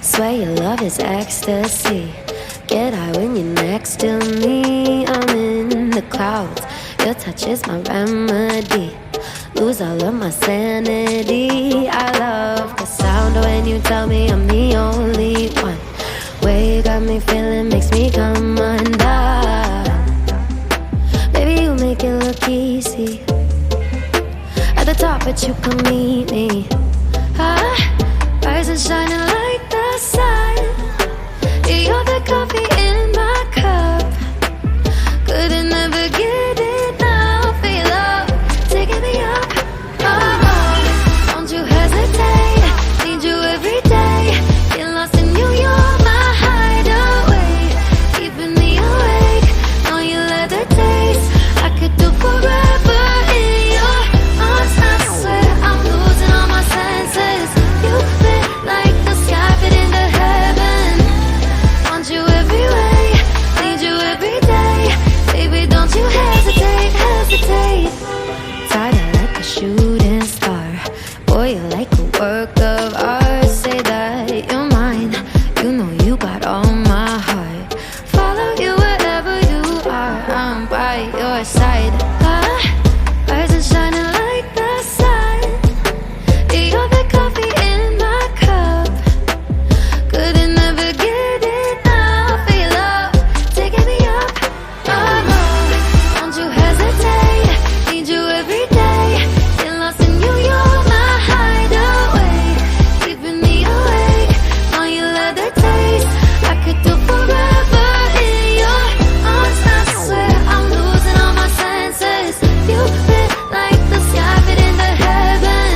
Swear your love is ecstasy. Get high when you're next to me. I'm in the clouds, your touch is my remedy. Lose all of my sanity. I love the sound when you tell me I'm the only one. Way you got me feeling makes me come undone. Baby, you make it look easy. At the top, but you can meet me. Rise and shining like the sun. You're the coffee in my cup. Couldn't never get enough of your love, taking me up. Oh, don't you hesitate. Need you every day. Get lost in you, you're my hideaway, keeping me awake. Know you love the taste. I could do forever in your arms. I swear I'm losing all my senses. You fit like the sky fit into heaven. Want you every way, need you every day. Baby, don't you hesitate, hesitate. Tied out like a shooting star. Boy, you're like a work of art. Say that you're mine. You know you got all my heart. Follow you wherever you are. I'm by your side. Rise and shining like the sun. You're the coffee in my cup. Couldn't never get enough of your love, taking me up. Oh, don't you hesitate. Need you every day. Get lost in you, you're my hideaway, keeping me awake. Know you love the taste. I could do forever in your arms. I swear I'm losing all my senses. You fit like the sky fit into heaven.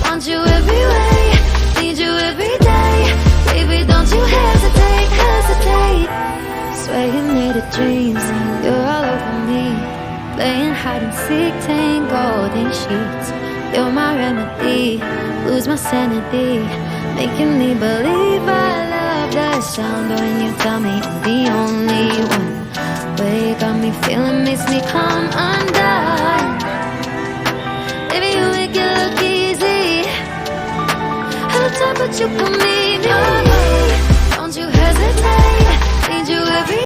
Want you every way, need you every day. Baby, don't you hesitate, hesitate. Swear you made of dreams. You're all over me, playing hide and seek, tangled sheets. You're my remedy, lose my sanity, making me believe I love the sound when you tell me I'm the only one. Way you got me feeling makes me come undone. Baby, you make it look easy. At the top, but you can meet me. Don't you hesitate, need you every